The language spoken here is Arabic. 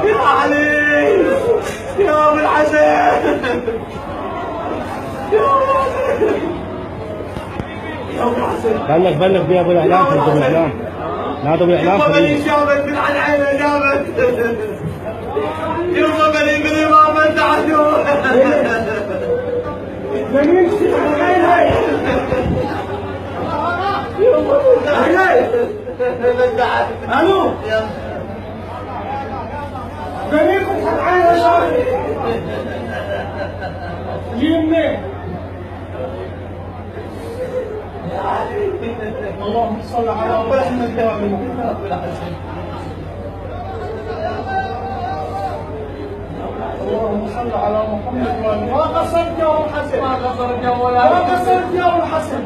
يا علي يا ابو الحسن يا ابو الحسن بلغ بيه ابو الاعلام في ابو الاعلام. نادوا ابو الاعلام يما بني خليه. شافت من عن عينه جابت يما بني ما من تعدوا بني الو بني فتحت عينه شافت يمي اللهم صل على محمد اللهم صل على محمد ما قصرت يا ابو الحسن ما قصرت يا ابو الحسن